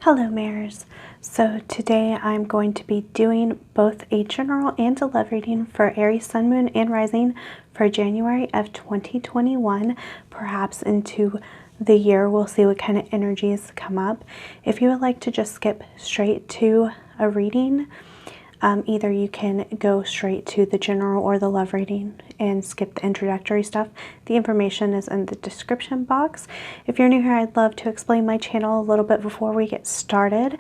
Hello Mares. So today I'm going to be doing both a general and a love reading for Aries Sun, Moon, and Rising for January of 2021, perhaps into the year. We'll see what kind of energies come up. If you would like to just skip straight to a reading, either you can go straight to the general or the love reading and skip the introductory stuff. The information is in the description box. If you're new here, I'd love to explain my channel a little bit before we get started.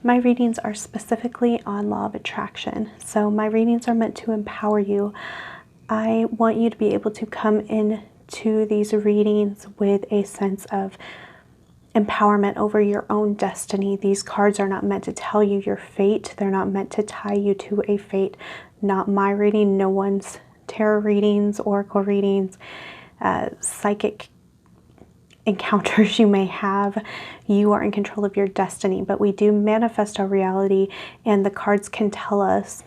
My readings are specifically on law of attraction. So my readings are meant to empower you. I want you to be able to come into these readings with a sense of empowerment over your own destiny. These cards are not meant to tell you your fate. They're not meant to tie you to a fate. Not my reading, no one's tarot readings, oracle readings, psychic encounters you may have. You are in control of your destiny, but we do manifest our reality, and the cards can tell us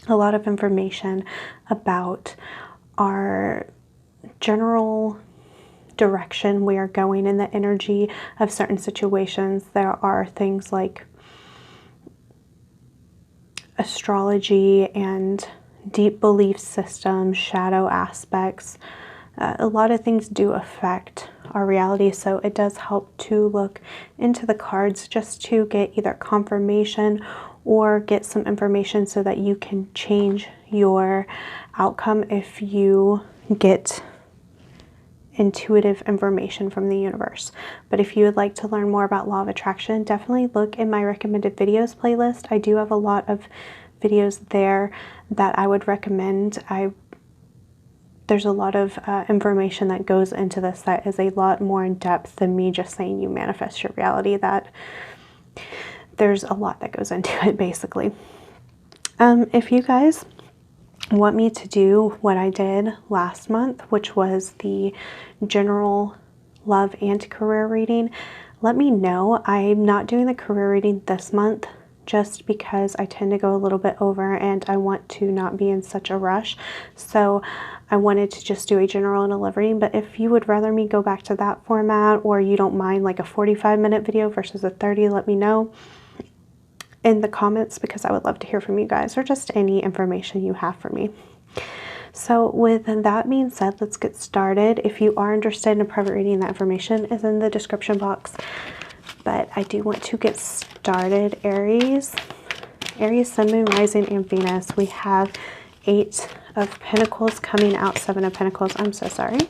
a lot of information about our general direction we are going in the energy of certain situations. There are things like astrology and deep belief systems, shadow aspects. A lot of things do affect our reality, so it does help to look into the cards just to get either confirmation or get some information so that you can change your outcome if you get intuitive information from the universe. But if you would like to learn more about law of attraction, definitely look in my recommended videos playlist. I do have a lot of videos there that I would recommend. There's a lot of information that goes into this that is a lot more in depth than me just saying you manifest your reality. That there's a lot that goes into it, basically. If you guys want me to do what I did last month, which was the general love and career reading, let me know. I'm not doing the career reading this month just because I tend to go a little bit over and I want to not be in such a rush. So I wanted to just do a general and a love reading. But if you would rather me go back to that format, or you don't mind like a 45-minute video versus a 30, let me know in the comments, because I would love to hear from you guys, or just any information you have for me. So with that being said, let's get started. If you are interested in a private reading, that information is in the description box. But I do want to get started. Aries, Sun, Moon, Rising, and Venus. We have 8 of Pentacles coming out, 7 of Pentacles. I'm so sorry.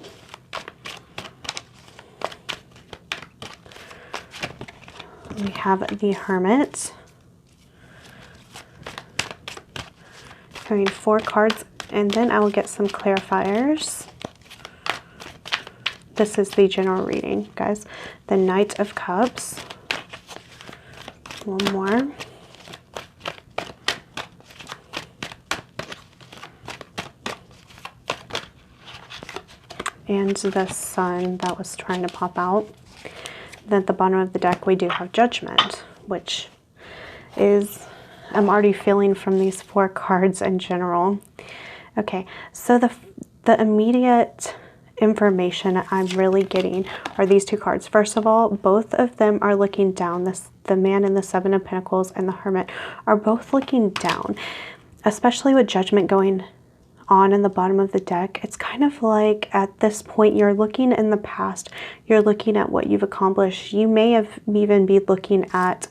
We have the Hermit. Coming 4 cards, and then I will get some clarifiers. This is the general reading, guys. The Knight of Cups. One more. And the Sun that was trying to pop out. Then at the bottom of the deck we do have Judgment, which is, I'm already feeling from these 4 cards in general. Okay, so the immediate information I'm really getting are these 2 cards. First of all, both of them are looking down. The Man in the 7 of Pentacles and the Hermit are both looking down, especially with Judgment going on in the bottom of the deck. It's kind of like at this point you're looking in the past, you're looking at what you've accomplished. You may have even be looking at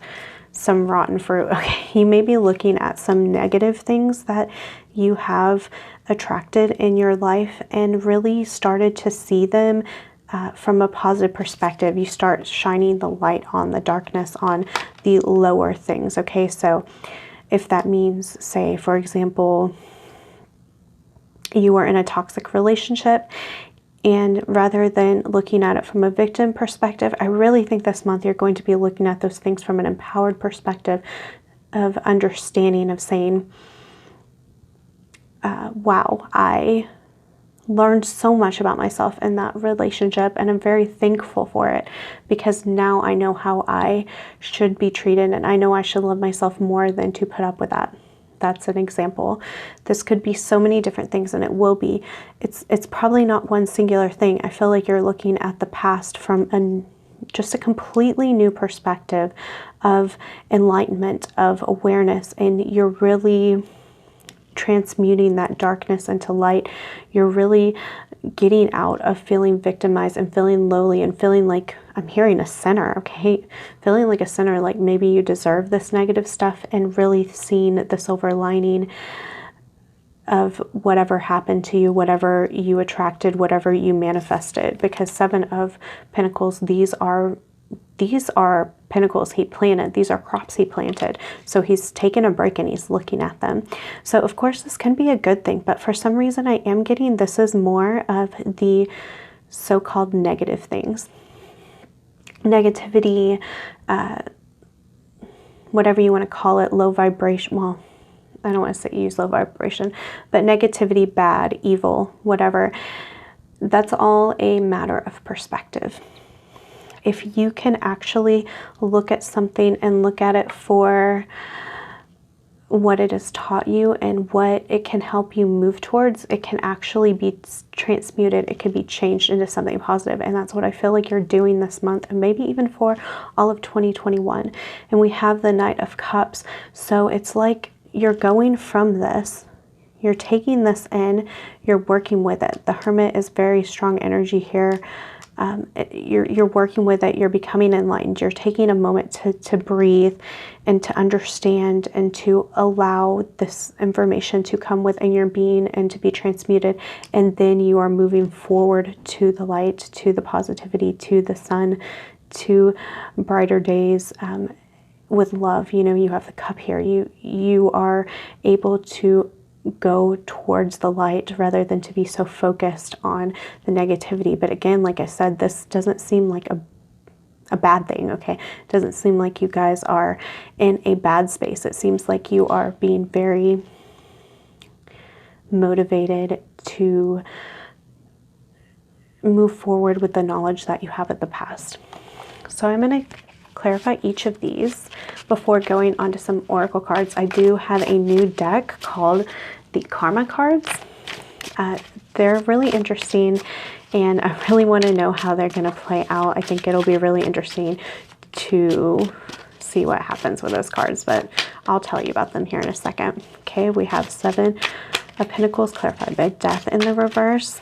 some rotten fruit. Okay, you may be looking at some negative things that you have attracted in your life and really started to see them from a positive perspective. You start shining the light on the darkness, on the lower things. Okay, so if that means, say, for example, you were in a toxic relationship, and rather than looking at it from a victim perspective, I really think this month you're going to be looking at those things from an empowered perspective of understanding, of saying, wow, I learned so much about myself in that relationship, and I'm very thankful for it, because now I know how I should be treated, and I know I should love myself more than to put up with that. That's an example. This could be so many different things, and it will be. It's probably not one singular thing. I feel like you're looking at the past from a just a completely new perspective of enlightenment, of awareness, and you're really transmuting that darkness into light. You're really getting out of feeling victimized and feeling lowly and feeling like, I'm hearing a sinner, okay? Feeling like a sinner, like maybe you deserve this negative stuff, and really seeing the silver lining of whatever happened to you, whatever you attracted, whatever you manifested. Because Seven of Pentacles, these are pinnacles he planted. These are crops he planted. So he's taken a break and he's looking at them. So of course this can be a good thing, but for some reason I am getting this is more of the so-called negative things. Negativity, whatever you want to call it, low vibration. Well, I don't want to say use low vibration, but negativity, bad, evil, whatever. That's all a matter of perspective. If you can actually look at something and look at it for what it has taught you and what it can help you move towards, it can actually be transmuted. It can be changed into something positive. And that's what I feel like you're doing this month, and maybe even for all of 2021. And we have the Knight of Cups. So it's like you're going from this, you're taking this in, you're working with it. The Hermit is very strong energy here. You're working with it, you're becoming enlightened, you're taking a moment to breathe and to understand and to allow this information to come within your being and to be transmuted, and then you are moving forward to the light, to the positivity, to the sun, to brighter days, with love. You know, you have the cup here, you are able to go towards the light rather than to be so focused on the negativity. But again, like I said, this doesn't seem like a bad thing, okay? It doesn't seem like you guys are in a bad space. It seems like you are being very motivated to move forward with the knowledge that you have at the past. So I'm going to clarify each of these before going on to some oracle cards. I do have a new deck called the Karma cards. They're really interesting, and I really want to know how they're going to play out. I think it'll be really interesting to see what happens with those cards, but I'll tell you about them here in a second. Okay, we have Seven of Pentacles clarified by Death in the reverse.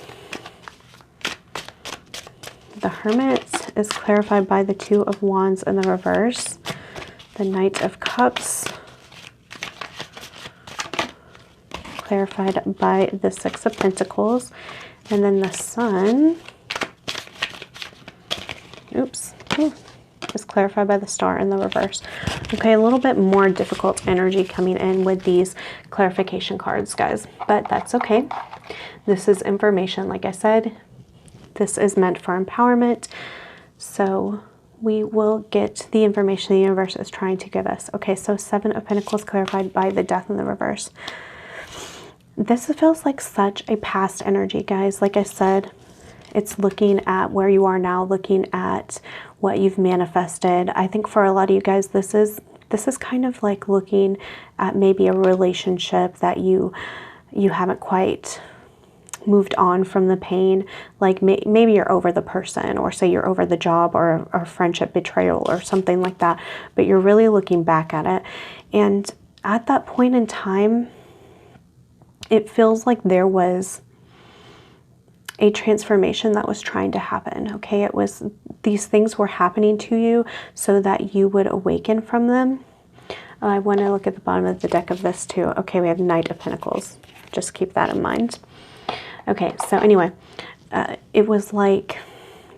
The Hermit is clarified by the Two of Wands in the reverse. The Knight of Cups clarified by the Six of Pentacles. And then the Sun, is clarified by the Star in the reverse. Okay, a little bit more difficult energy coming in with these clarification cards, guys, but that's okay. This is information, like I said. This is meant for empowerment, so we will get the information the universe is trying to give us. Okay, so Seven of Pentacles clarified by the Death in the reverse. This feels like such a past energy, guys. Like I said, it's looking at where you are now, looking at what you've manifested. I think for a lot of you guys, this is kind of like looking at maybe a relationship that you haven't quite moved on from the pain. Like maybe you're over the person, or say you're over the job or friendship betrayal or something like that, but you're really looking back at it. And at that point in time, it feels like there was a transformation that was trying to happen. Okay, it was, these things were happening to you so that you would awaken from them. I want to look at the bottom of the deck of this too. Okay, we have Knight of Pentacles. Just keep that in mind. Okay, so anyway, it was like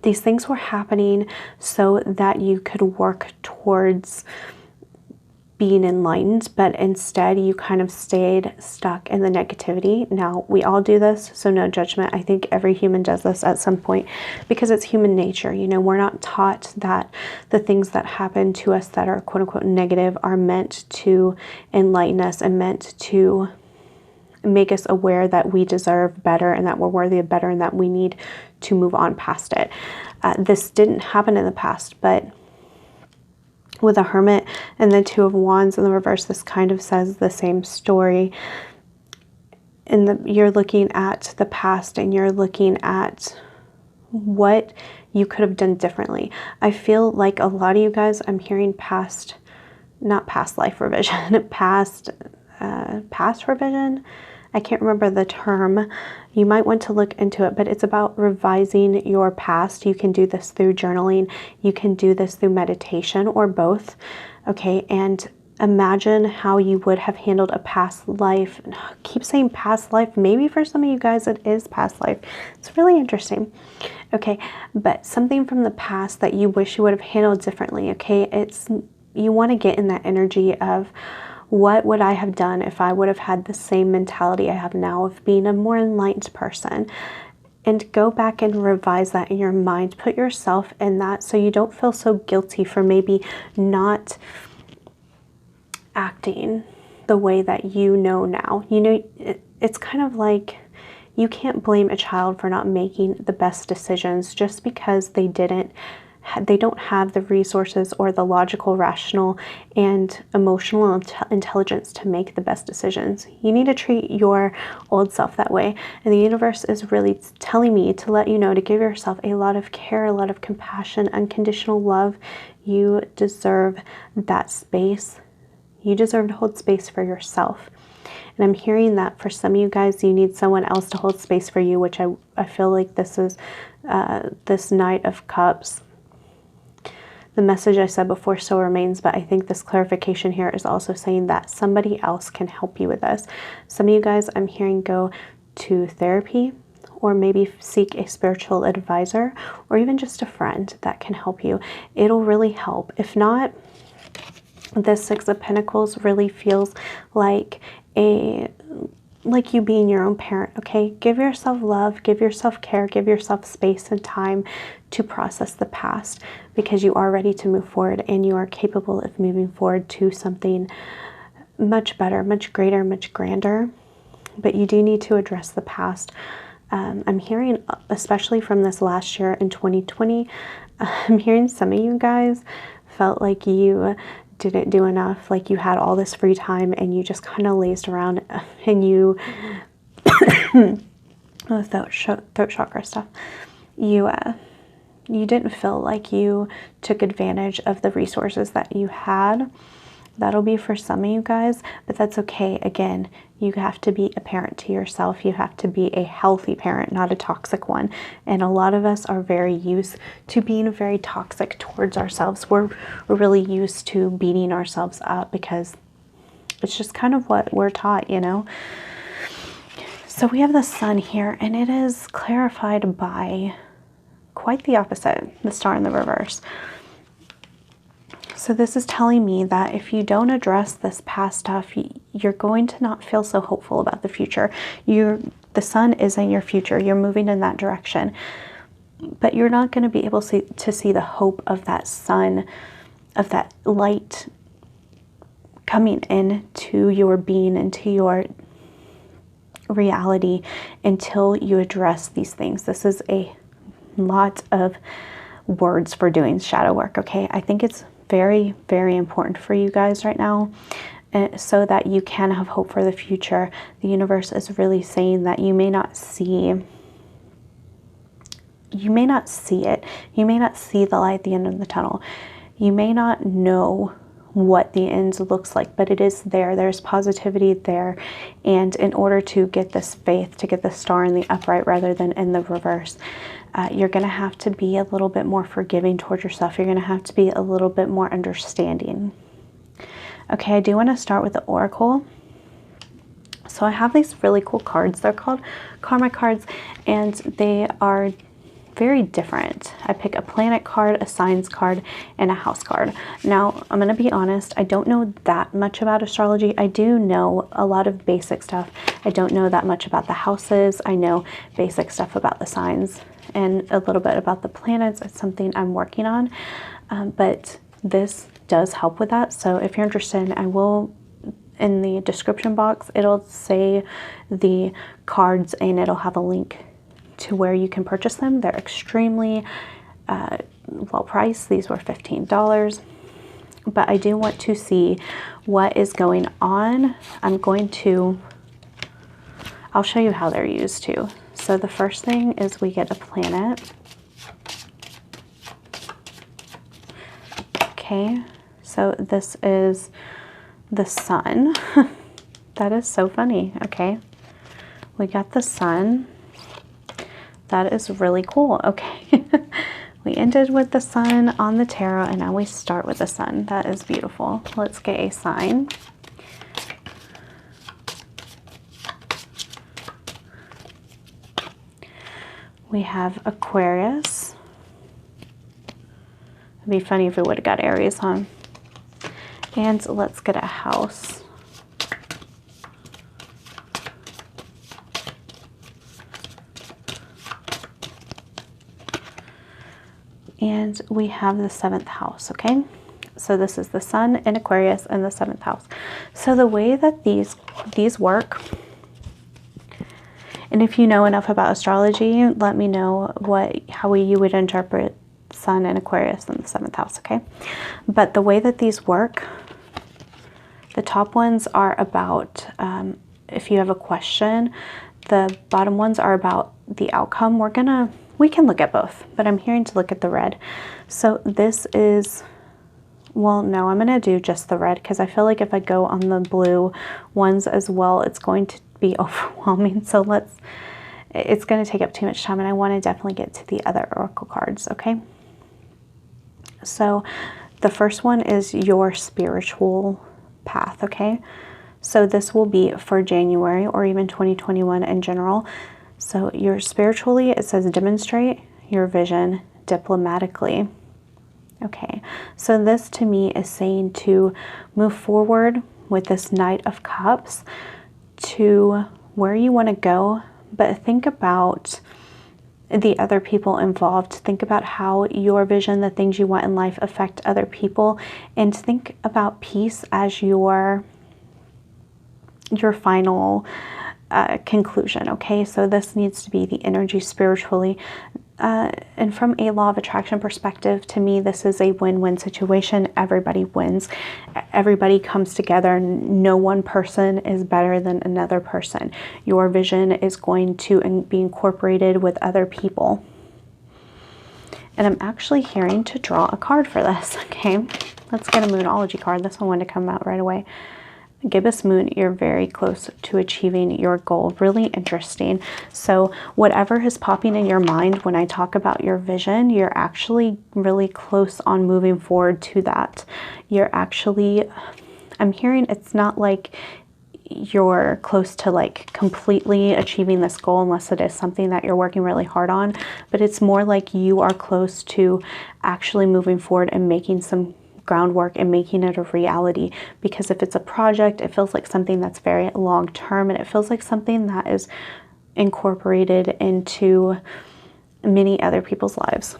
these things were happening so that you could work towards being enlightened, but instead you kind of stayed stuck in the negativity. Now, we all do this, so no judgment. I think every human does this at some point because it's human nature. You know, we're not taught that the things that happen to us that are quote unquote negative are meant to enlighten us and meant to make us aware that we deserve better and that we're worthy of better and that we need to move on past it. This didn't happen in the past, but with a Hermit and the Two of Wands in the reverse, this kind of says the same story. You're looking at the past and you're looking at what you could have done differently. I feel like a lot of you guys, I'm hearing not past life revision, past revision. I can't remember the term. You might want to look into it, but it's about revising your past. You can do this through journaling. You can do this through meditation or both. Okay, and imagine how you would have handled a past life. I keep saying past life. Maybe for some of you guys it is past life. It's really interesting. Okay, but something from the past that you wish you would have handled differently. Okay, you want to get in that energy of, what would I have done if I would have had the same mentality I have now of being a more enlightened person? And go back and revise that in your mind. Put yourself in that so you don't feel so guilty for maybe not acting the way that you know now. You know, it's kind of like you can't blame a child for not making the best decisions just because they don't have the resources or the logical, rational, and emotional intelligence to make the best decisions. You need to treat your old self that way. And the universe is really telling me to let you know to give yourself a lot of care, a lot of compassion, unconditional love. You deserve that space. You deserve to hold space for yourself. And I'm hearing that for some of you guys, you need someone else to hold space for you, which I feel like this is this Knight of Cups. The message I said before still remains, but I think this clarification here is also saying that somebody else can help you with this. Some of you guys, I'm hearing, go to therapy, or maybe seek a spiritual advisor, or even just a friend that can help you. It'll really help. If not, this Six of Pentacles really feels like you being your own parent, okay? Give yourself love, give yourself care, give yourself space and time to process the past, because you are ready to move forward and you are capable of moving forward to something much better, much greater, much grander. But you do need to address the past. I'm hearing, especially from this last year in 2020, I'm hearing some of you guys felt like you didn't do enough, like you had all this free time and you just kind of lazed around and you throat chakra stuff, you didn't feel like you took advantage of the resources that you had. That'll be for some of you guys, but that's okay. Again, you have to be a parent to yourself. You have to be a healthy parent, not a toxic one. And a lot of us are very used to being very toxic towards ourselves. We're really used to beating ourselves up because it's just kind of what we're taught, you know? So we have the Sun here, and it is clarified by quite the opposite, the Star in the reverse. So this is telling me that if you don't address this past stuff, you're going to not feel so hopeful about the future. The Sun is in your future. You're moving in that direction. But you're not going to be able to see the hope of that sun, of that light coming into your being, into your reality, until you address these things. This is a lot of words for doing shadow work, okay? I think it's very, very important for you guys right now, so that you can have hope for the future. The universe is really saying that you may not see it. You may not see the light at the end of the tunnel. You may not know what the end looks like, but it is there. There's positivity there. And in order to get this faith, to get the star in the upright rather than in the reverse, you're going to have to be a little bit more forgiving towards yourself. You're going to have to be a little bit more understanding. Okay, I do want to start with the Oracle. So I have these really cool cards. They're called Karma cards, and they are very different. I pick a planet card, a signs card, and a house card. Now, I'm going to be honest, I don't know that much about astrology. I do know a lot of basic stuff. I don't know that much about the houses. I know basic stuff about the signs and a little bit about the planets. It's something I'm working on, but this does help with that. So if you're interested, I will, in the description box, it'll say the cards and it'll have a link to where you can purchase them. They're extremely well priced. These were $15, but I do want to see what is going on. I'll show you how they're used too. So the first thing is we get a planet. Okay, so this is the sun. That is so funny. Okay, we got the sun. That is really cool. Okay, we ended with the sun on the tarot, and now we start with the sun. That is beautiful. Let's get a sign. We have Aquarius. It'd be funny if we would have got Aries, huh? And let's get a house. And we have the 7th house, okay? So this is the sun in Aquarius and the 7th house. So the way that these work, and if you know enough about astrology, let me know how you would interpret sun in Aquarius in the 7th house, okay? But the way that these work, the top ones are about if you have a question. The bottom ones are about the outcome. We can look at both, but I'm hearing to look at the red. So this is, well, no, I'm going to do just the red because I feel like if I go on the blue ones as well, it's going to be overwhelming. So it's going to take up too much time, and I want to definitely get to the other oracle cards, okay? So the first one is your spiritual path, okay? So this will be for January or even 2021 in general. So you're spiritually, it says demonstrate your vision diplomatically. Okay, so this to me is saying to move forward with this Knight of Cups to where you want to go, but think about the other people involved. Think about how your vision, the things you want in life, affect other people, and think about peace as your final conclusion, okay? So this needs to be the energy spiritually. And from a law of attraction perspective, to me, this is a win-win situation. Everybody wins. Everybody comes together. No one person is better than another person. Your vision is going to be incorporated with other people. And I'm actually hearing to draw a card for this, okay? Let's get a Moonology card. This one wanted to come out right away. Gibbous Moon, you're very close to achieving your goal. Really interesting. So whatever is popping in your mind when I talk about your vision, you're actually really close on moving forward to that. You're actually, I'm hearing it's not like you're close to like completely achieving this goal unless it is something that you're working really hard on, but it's more like you are close to actually moving forward and making some groundwork and making it a reality. Because if it's a project, it feels like something that's very long term, and it feels like something that is incorporated into many other people's lives.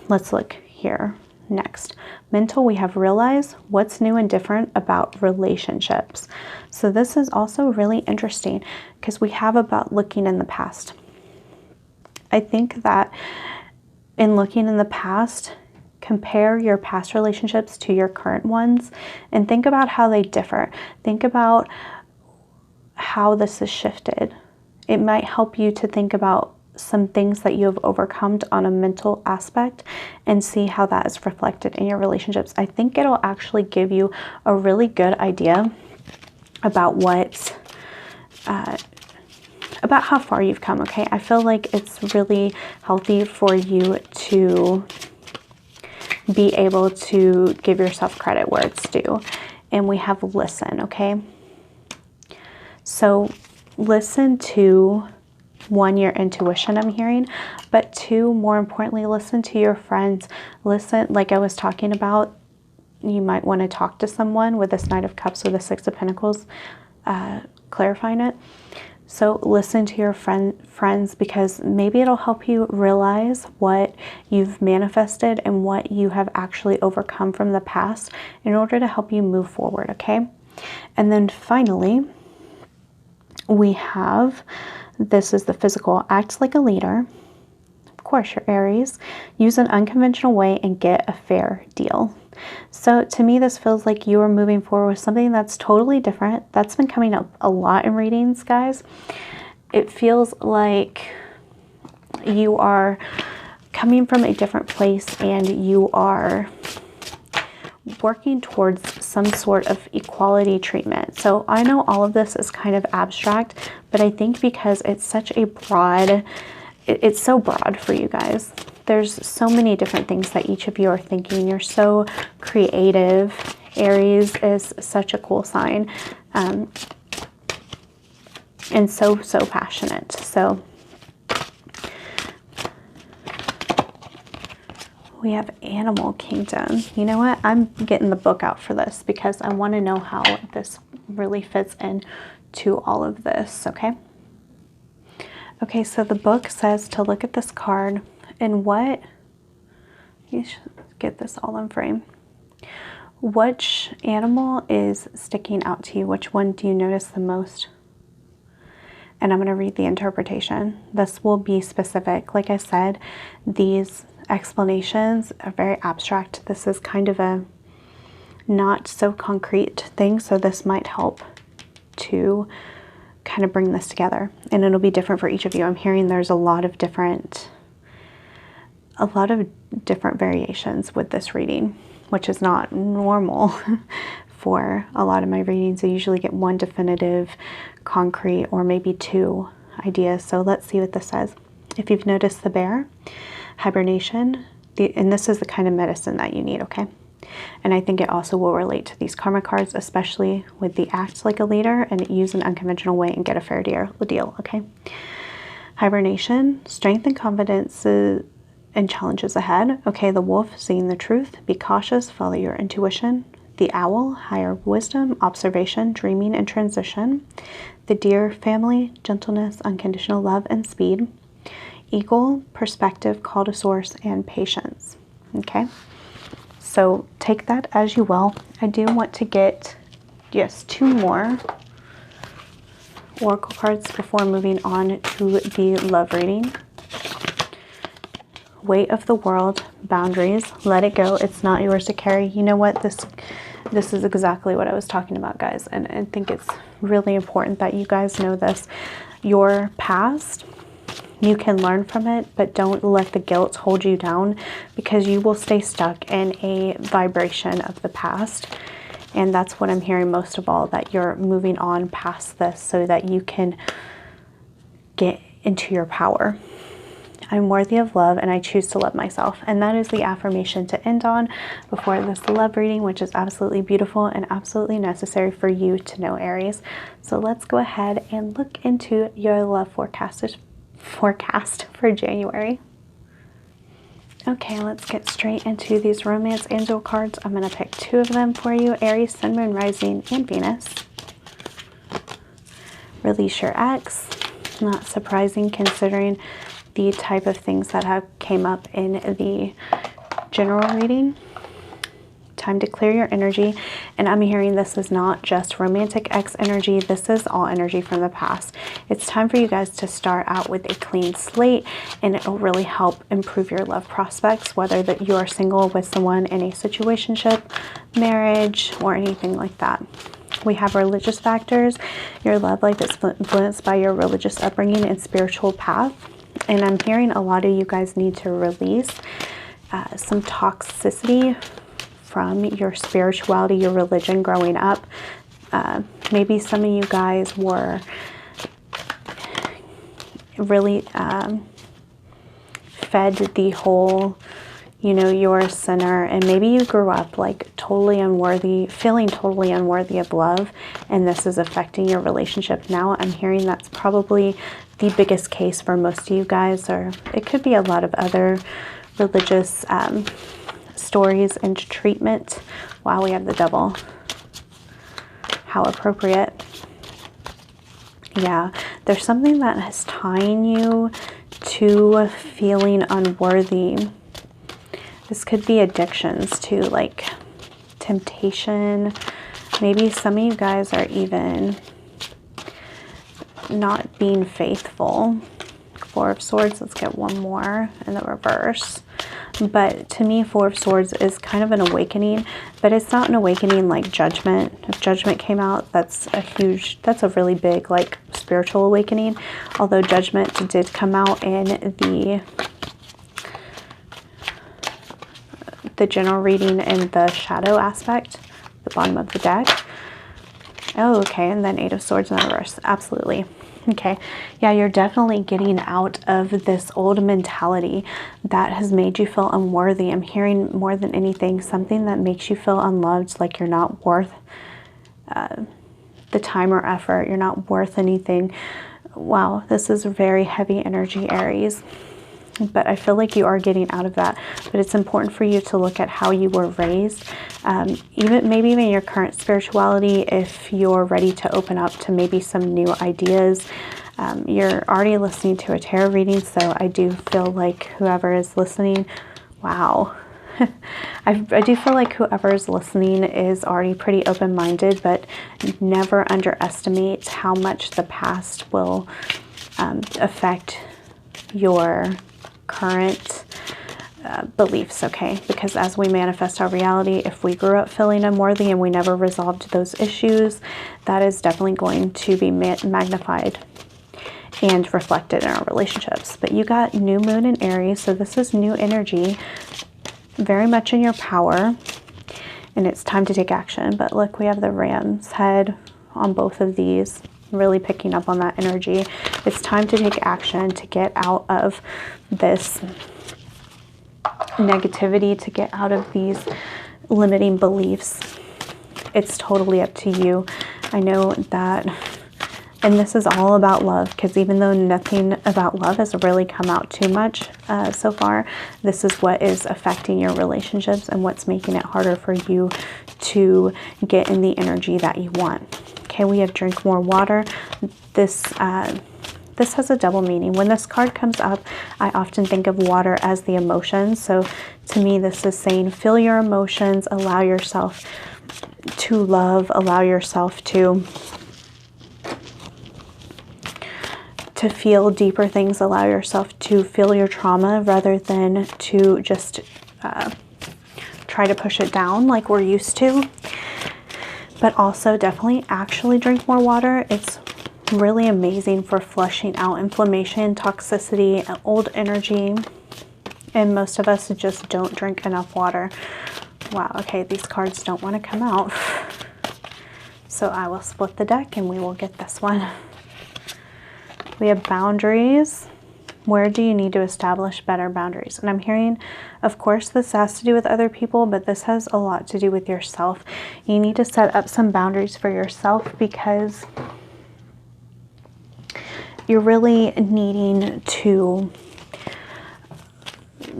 Let's look here next. Mental, we have realize what's new and different about relationships. So this is also really interesting because we have about looking in the past. I think that in looking in the past, compare your past relationships to your current ones and think about how they differ. Think about how this has shifted. It might help you to think about some things that you have overcome on a mental aspect and see how that is reflected in your relationships. I think it'll actually give you a really good idea about about how far you've come, okay? I feel like it's really healthy for you to be able to give yourself credit where it's due. And we have listen, okay? So listen to, one, your intuition I'm hearing, but two, more importantly, listen to your friends. Listen, like I was talking about, you might want to talk to someone with this Knight of Cups with the 6 of Pentacles, clarifying it. So listen to your friends because maybe it'll help you realize what you've manifested and what you have actually overcome from the past in order to help you move forward, okay? And then finally, we have, this is the physical, act like a leader. Of course, you're Aries. Use an unconventional way and get a fair deal. So to me, this feels like you are moving forward with something that's totally different. That's been coming up a lot in readings, guys. It feels like you are coming from a different place and you are working towards some sort of equality treatment. So I know all of this is kind of abstract, but I think because it's such a broad, it's so broad for you guys. There's so many different things that each of you are thinking. You're so creative. Aries is such a cool sign, and so passionate. So we have Animal Kingdom. You know what? I'm getting the book out for this because I want to know how this really fits in to all of this, okay? Okay, so the book says to look at this card and what, you should get this all in frame. Which animal is sticking out to you? Which one do you notice the most? And I'm going to read the interpretation. This will be specific. Like I said, these explanations are very abstract. This is kind of a not so concrete thing, so this might help to kind of bring this together, and it'll be different for each of you. I'm hearing there's a lot of different variations with this reading, which is not normal for a lot of my readings. I usually get one definitive, concrete, or maybe two ideas. So let's see what this says. If you've noticed the bear, hibernation, and this is the kind of medicine that you need, okay? And I think it also will relate to these karma cards, especially with the act like a leader and use an unconventional way and get a fair deal, okay? Hibernation, strength and confidence and challenges ahead. Okay, the wolf, seeing the truth, be cautious, follow your intuition. The owl, higher wisdom, observation, dreaming, and transition. The deer, family, gentleness, unconditional love, and speed. Eagle, perspective, call to source, and patience. Okay, so take that as you will. I do want to get just two more oracle cards before moving on to the love reading. Weight of the world, boundaries, let it go. It's not yours to carry. You know what? This is exactly what I was talking about, guys. And I think it's really important that you guys know this. Your past, you can learn from it, but don't let the guilt hold you down, because you will stay stuck in a vibration of the past. And that's what I'm hearing most of all, that you're moving on past this so that you can get into your power. I'm worthy of love and I choose to love myself. And that is the affirmation to end on before this love reading, which is absolutely beautiful and absolutely necessary for you to know, Aries. So let's go ahead and look into your love forecast for January. Okay, let's get straight into these romance angel cards. I'm going to pick two of them for you, Aries, Sun, Moon, Rising, and Venus. Release your ex. Not surprising considering the type of things that have came up in the general reading. Time to clear your energy. And I'm hearing this is not just romantic ex energy. This is all energy from the past. It's time for you guys to start out with a clean slate, and it will really help improve your love prospects, whether that you are single with someone in a situationship, marriage, or anything like that. We have religious factors. Your love life is influenced by your religious upbringing and spiritual path. And I'm hearing a lot of you guys need to release some toxicity from your spirituality, your religion growing up. Maybe some of you guys were really fed the whole, you're a sinner, and maybe you grew up like totally unworthy, feeling totally unworthy of love, and this is affecting your relationship now. I'm hearing that's probably the biggest case for most of you guys, or it could be a lot of other religious stories and treatment. Wow, we have the Devil. How appropriate. Yeah, there's something that is tying you to feeling unworthy. This could be addictions too, like temptation. Maybe some of you guys are even not being faithful. Four of Swords. Let's get one more in the reverse. But to me, Four of Swords is kind of an awakening, but it's not an awakening like Judgment. If Judgment came out, that's a really big like spiritual awakening. Although Judgment did come out in the the general reading and the shadow aspect, the bottom of the deck. Oh, okay, and then 8 of Swords in the reverse. Absolutely. Okay, yeah, you're definitely getting out of this old mentality that has made you feel unworthy. I'm hearing more than anything, something that makes you feel unloved, like you're not worth the time or effort. You're not worth anything. Wow, this is very heavy energy, Aries. But I feel like you are getting out of that. But it's important for you to look at how you were raised. Maybe even your current spirituality, if you're ready to open up to maybe some new ideas. You're already listening to a tarot reading, so I do feel like whoever is listening, wow. I do feel like whoever is listening is already pretty open-minded, but never underestimate how much the past will affect your current beliefs, okay? Because as we manifest our reality, if we grew up feeling unworthy and we never resolved those issues, that is definitely going to be magnified and reflected in our relationships. But you got new moon in Aries, so this is new energy, very much in your power, and it's time to take action. But look, we have the ram's head on both of these, really picking up on that energy. It's time to take action, to get out of this negativity, to get out of these limiting beliefs. It's totally up to you. I know that, and this is all about love, because even though nothing about love has really come out too much so far, this is what is affecting your relationships and what's making it harder for you to get in the energy that you want. Okay, we have drink more water. This has a double meaning. When this card comes up, I often think of water as the emotions. So to me, this is saying feel your emotions, allow yourself to love, allow yourself to feel deeper things, allow yourself to feel your trauma rather than to just try to push it down like we're used to. But also definitely actually drink more water. It's really amazing for flushing out inflammation, toxicity, old energy. And most of us just don't drink enough water. Wow, okay, these cards don't want to come out. So I will split the deck and we will get this one. We have boundaries. Where do you need to establish better boundaries? And I'm hearing, of course, this has to do with other people, but this has a lot to do with yourself. You need to set up some boundaries for yourself because you're really needing to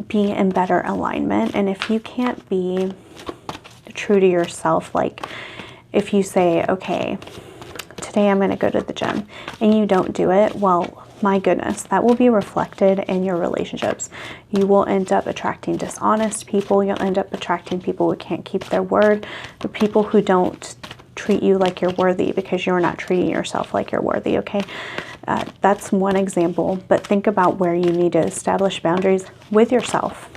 be in better alignment. And if you can't be true to yourself, like if you say, okay, today I'm going to go to the gym, and you don't do it, well, my goodness, that will be reflected in your relationships. You will end up attracting dishonest people. You'll end up attracting people who can't keep their word, the people who don't treat you like you're worthy because you're not treating yourself like you're worthy, okay? That's one example, but think about where you need to establish boundaries with yourself.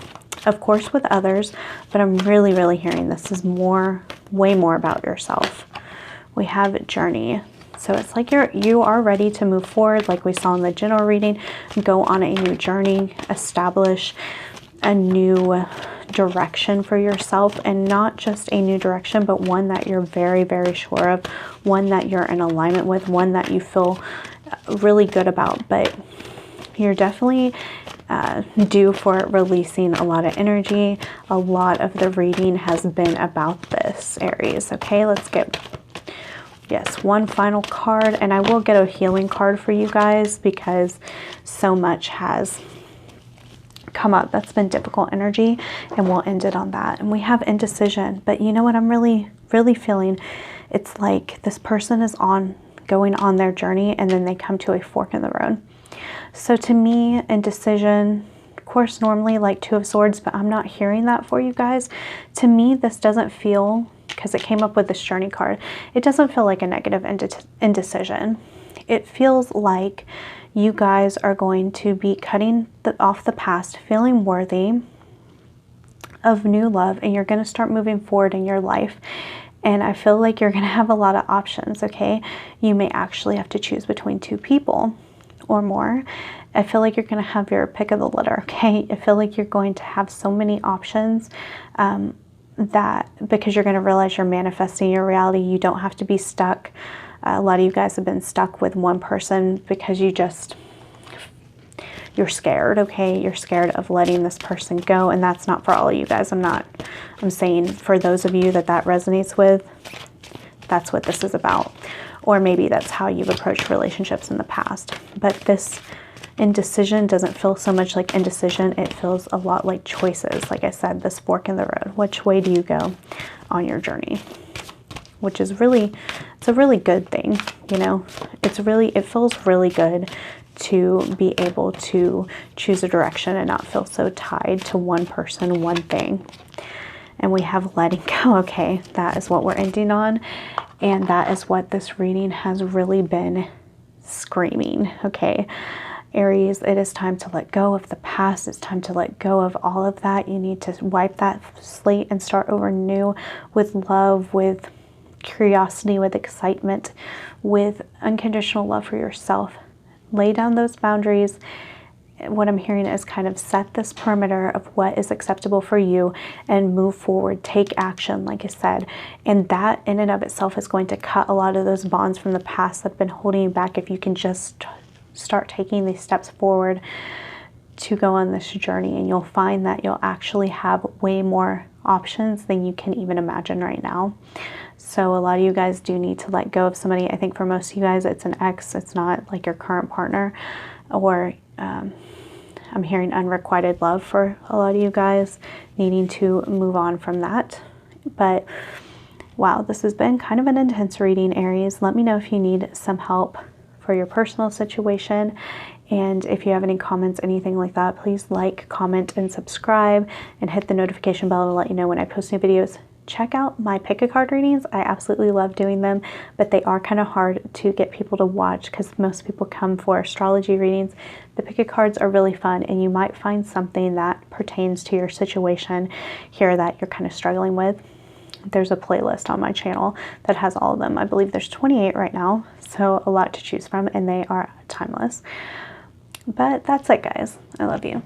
Of course, with others, but I'm really, really hearing this is way more about yourself. We have journey. So it's like you are ready to move forward, like we saw in the general reading, go on a new journey, establish a new direction for yourself, and not just a new direction, but one that you're very, very sure of, one that you're in alignment with, one that you feel really good about. But you're definitely due for releasing a lot of energy. A lot of the reading has been about this, Aries. Okay, let's get... Yes, one final card, and I will get a healing card for you guys because so much has come up that's been difficult energy, and we'll end it on that. And we have indecision, but you know what I'm really, really feeling? It's like this person is going on their journey, and then they come to a fork in the road. So to me, indecision, of course, normally like Two of Swords, but I'm not hearing that for you guys. To me, this doesn't feel... because it came up with this journey card, it doesn't feel like a negative indecision. It feels like you guys are going to be cutting off the past, feeling worthy of new love, and you're going to start moving forward in your life. And I feel like you're going to have a lot of options, okay? You may actually have to choose between two people or more. I feel like you're going to have your pick of the litter, okay? I feel like you're going to have so many options that because you're going to realize you're manifesting your reality, you don't have to be stuck. A lot of you guys have been stuck with one person because you're scared, okay? You're scared of letting this person go, and that's not for all of you guys. I'm saying for those of you that resonates with, that's what this is about. Or maybe that's how you've approached relationships in the past. But this indecision doesn't feel so much like indecision. It feels a lot like choices. Like I said, this fork in the road. Which way do you go on your journey? Which is really, it's a really good thing, you know? It feels really good to be able to choose a direction and not feel so tied to one person, one thing. And we have letting go. Okay, that is what we're ending on. And that is what this reading has really been screaming. Okay, Aries, it is time to let go of the past. It's time to let go of all of that. You need to wipe that slate and start over new with love, with curiosity, with excitement, with unconditional love for yourself. Lay down those boundaries. What I'm hearing is kind of set this perimeter of what is acceptable for you and move forward, take action, like I said. And that in and of itself is going to cut a lot of those bonds from the past that have been holding you back if you can just start taking these steps forward to go on this journey. And you'll find that you'll actually have way more options than you can even imagine right now. So a lot of you guys do need to let go of somebody. I think for most of you guys, it's an ex. It's not like your current partner, or I'm hearing unrequited love for a lot of you guys, needing to move on from that. But wow, this has been kind of an intense reading, Aries. Let me know if you need some help for your personal situation. And if you have any comments, anything like that, please like, comment, and subscribe, and hit the notification bell to let you know when I post new videos. Check out my pick a card readings. I absolutely love doing them, but they are kind of hard to get people to watch because most people come for astrology readings. The pick a cards are really fun, and you might find something that pertains to your situation here that you're kind of struggling with. There's a playlist on my channel that has all of them. I believe there's 28 right now, so a lot to choose from, and they are timeless. But that's it, guys. I love you.